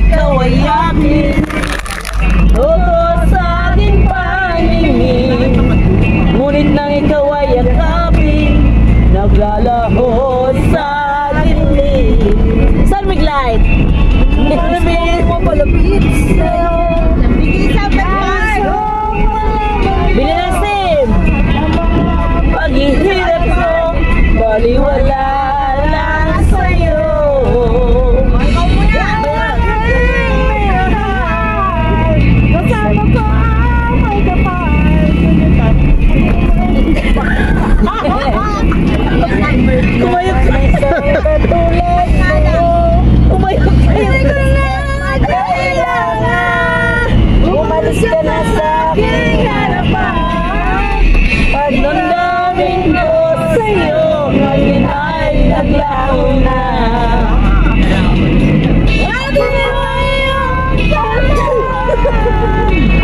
ikaw ay akin. Oo, sa aking paningin, ngunit nang ikaw ay yakapin, naglalaho sa dilim. Saan maglight? Palapit mo, palapit. Bigay sa pagkas. Bili ng SIM. Paghihirap ko, baliwala lang sa'yo. Kasama ko ang may kapal. Kumayok ka sa tulad mo. Kumayok kayo na kailangan. Umalis ka na sa aking harapan. Pagdamdamin ko sa'yo, ngayon ay naglaho na.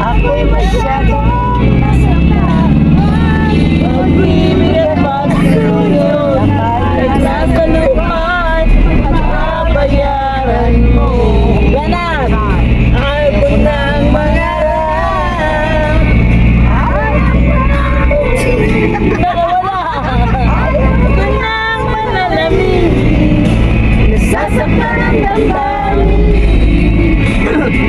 Ako'y masyadong nasaktan. Pag-ibig at pagsunod ay nasa lupan at babayaran mo. Ganan! Ayaw ko nang mangarap. Nawala! Ayaw ko nang manalamin. Nasasaktan ang damdamin.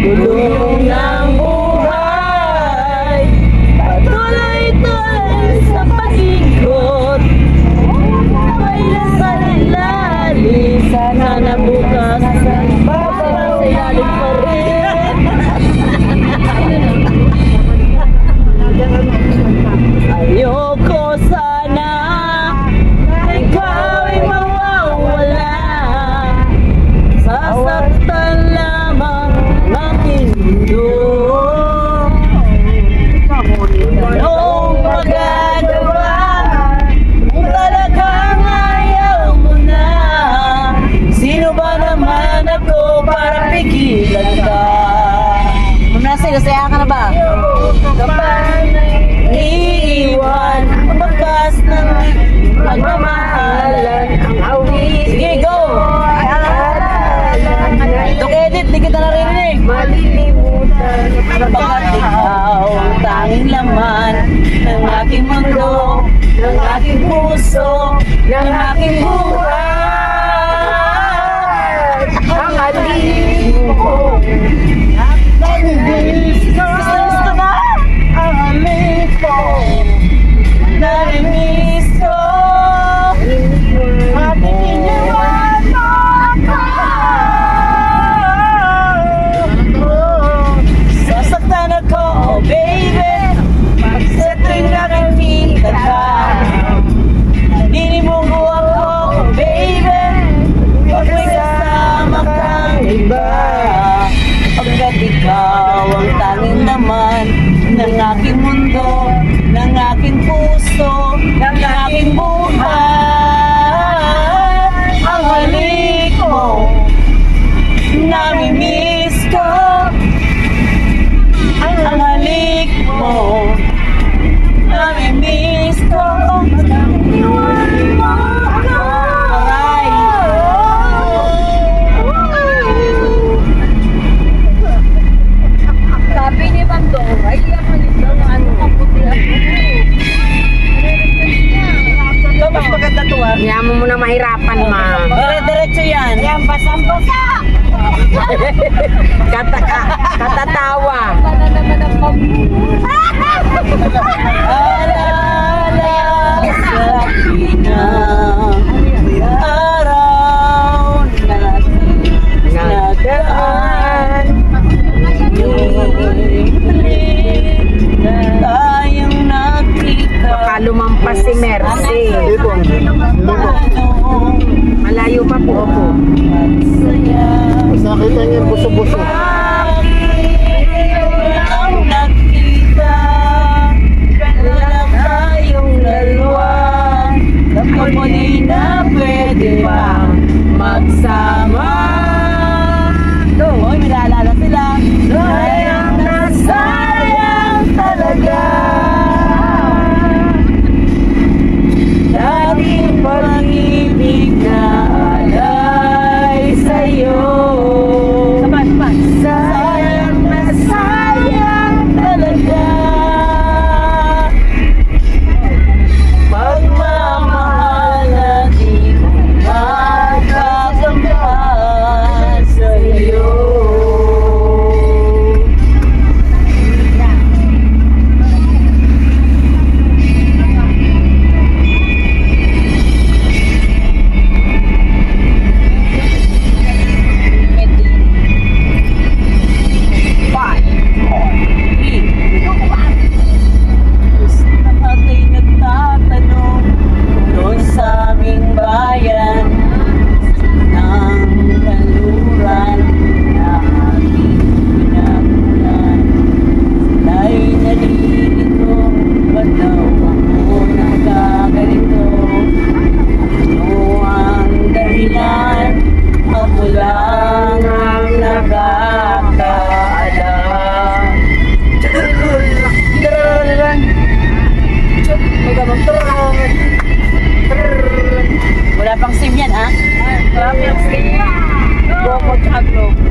Gulong ng buhay, patuloy-tuloy sa pag-ikot. May nasa ilalim, sana na bukas babaw sa ilalim pa rin. Ayoko sana na ikaw ay mawawala. Sasaktan lamang aking mundo. Anong magagawa kung talagang ayaw mo na? Sino ba naman ako para pigilan ka? Nasaya ka na ba? Iiwan ang bakas ng pagmamahalan ang awit. Sige, go! Ito edit, di kita narinig. Malilimutan pagkat ikaw ang tanging laman ng aking mundo, ng aking puso, ng aking buhay. Ang alin mo. Gusto ba? Ang alin mo. Narinig ko. At iniwan mo ako. Sasaktan ako, oh baby. Sa tuwing nakikita ka, ninimunggo ako, oh baby. Pag may kasama kang iba, pagkat ikaw ang tanging laman ng aking mundo, ng aking puso, ng aking buhay. Ang halik mo, namimiss ko. Ang halik mo, namimiss ko. Iwan mo ako. Aray. Sabi ni Bandong, ay yaman ito na ano kaputi ako. Ito mas maganda to ah. Yaman mo na mahirapan, ma. Dire-diretso yan. Yan, basang-basa. Katatawa. Ala, sa pinang araw natin nadaan. Tayong nakita. Baka lumampas si Mercy. Malayo pa po ako. Mas nakita niya yung buso-buso. Ang nakita, lang tayong dalawa. Kapag muli na pwede pa magsama. Hoy, may naalala sila. Sayang na sayang talaga. Dating pag-ibig na alay sa'yo. Saban. Boko tsaka globe.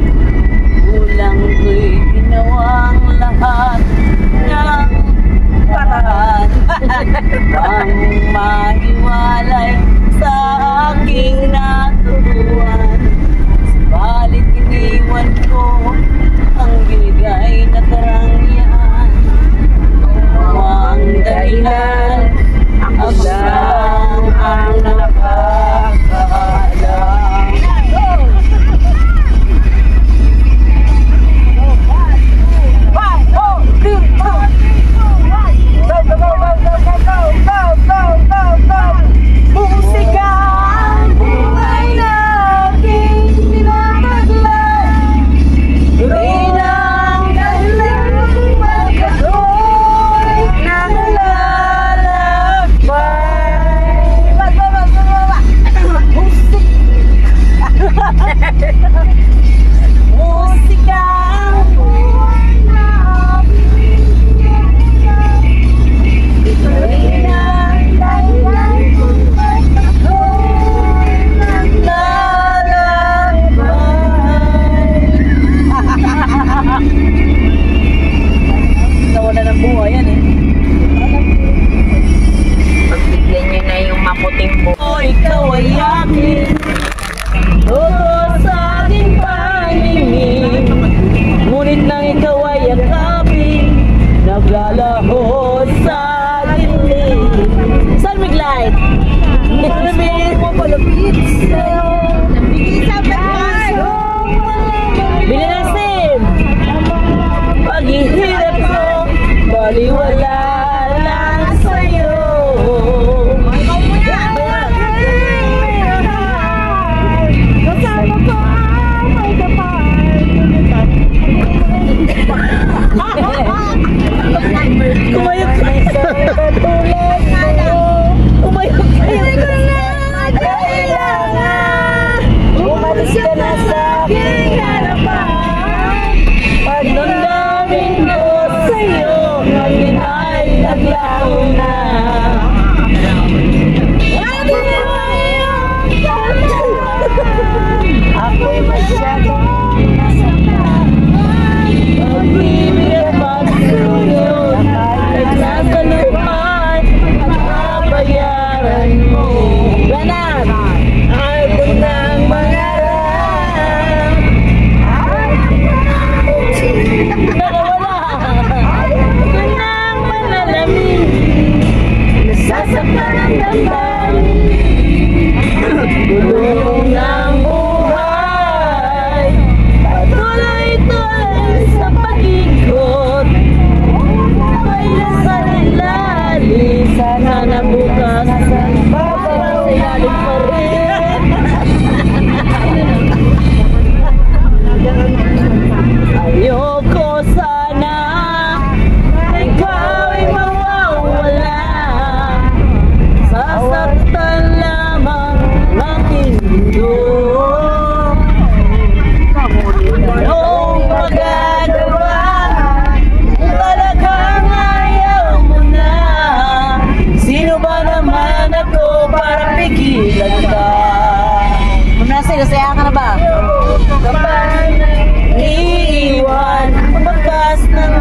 Kulang ko'y ginawang lahat ng paraan pang maiwalay sa aking natutuan. Subalit iniwan ko ang binigay na karangyaan. Ang dahilan, ako lang ang nakakaalam. Musika ang buhay na aking tinataglan. Gawin ang dahilan magkatuloy ng lalakbay. Musika ang buhay na aking gawin ang dahilan magkatuloy ng lalakbay. Nawala ng buhay yan eh. Pagbigyan nyo na yung maputing buhok. O ikaw ay akin, totoo sa aking paningin. Ngunit nang ikaw ay yakapin, naglalaho sa dilim. Saan maglight? Naglalabit mo palapit sa'yo. Binilasim! Paghihirap ko, baliwala lang sa'yo. Kasama ko ang may kapal. Kumayok kayo. Kumayok kayo. Umalis ka na sa aking harapan. Pagdamdamin ko sa'yo, ngayon ay naglaho na. Ako'y masyadong nasaktan. Pag-ibig at pagsunod ay nasa lupan. Babayaran mo. Ganap! Ayaw ko nang mangarap. Nakawala! Ayaw ko nang manalamin. Nasasaktan ang damdamin. Gulong ng buhay, patuloy-tuloy sa pag-ikot. May lasal-lalim, sana na bukas babalik pa rin. Ayoko sana ikaw ay mawawala. Sasaktan lamang aking mundo. Anong magagawa? Talagang ayaw mo na. Sino ba naman ako para pigilan ka? Munasay, nasaya ka na ba? Kapag iiwan, magpas ng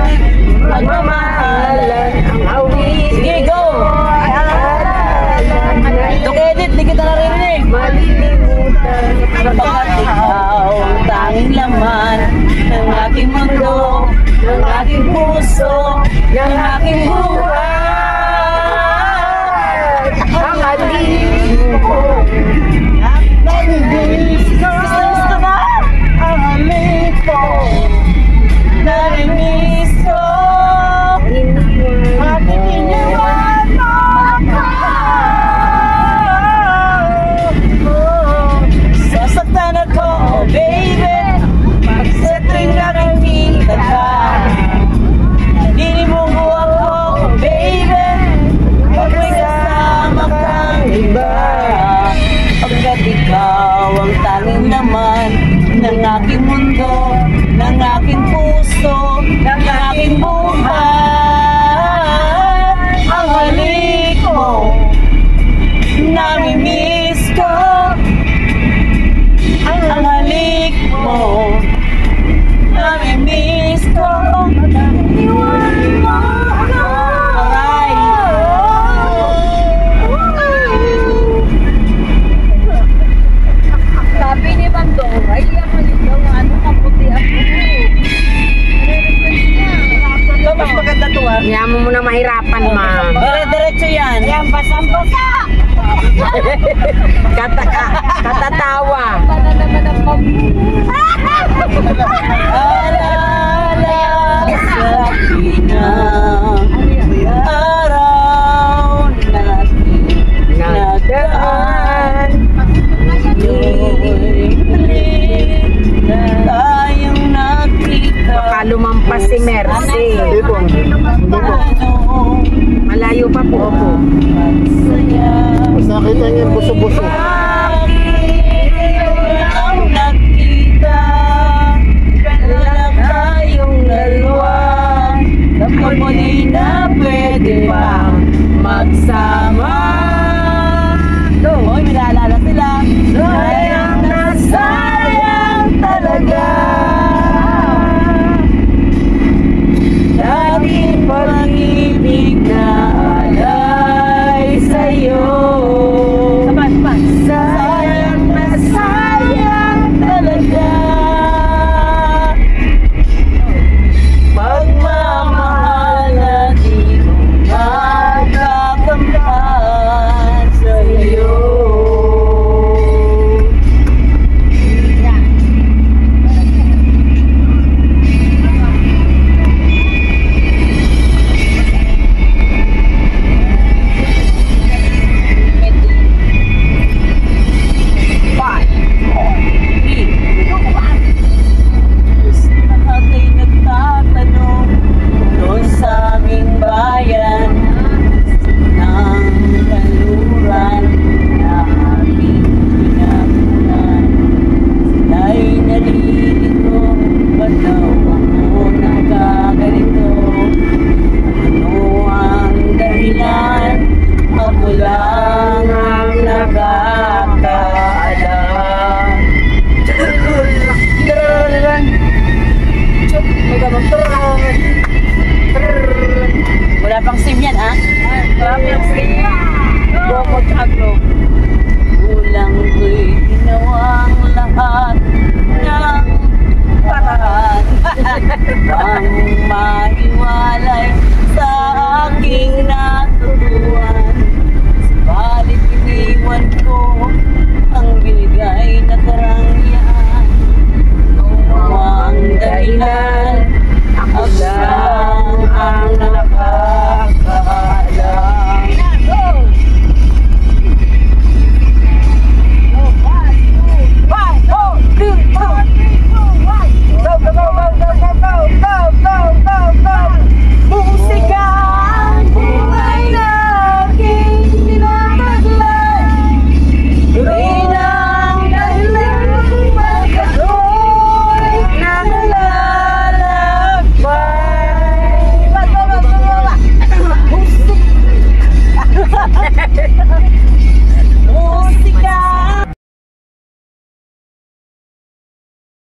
pagmamahalan ang awit. Sige, go! Tok edit, di kita narinig. Malilimutan pagkat ikaw ang tanging laman ng aking mundo, ng aking puso, ng aking buhay. Ang alin ko, narinig ko. Gusto ba? Ang alin ko, narinig ko. Bakit iniwan mo ako? Sasaktan ako, oh baby. Sa tuwing nakikita ka, dinibunggo ako, oh baby. Pag may kasama kang iba, pagkat ikaw ang tanging laman ng aking mundo,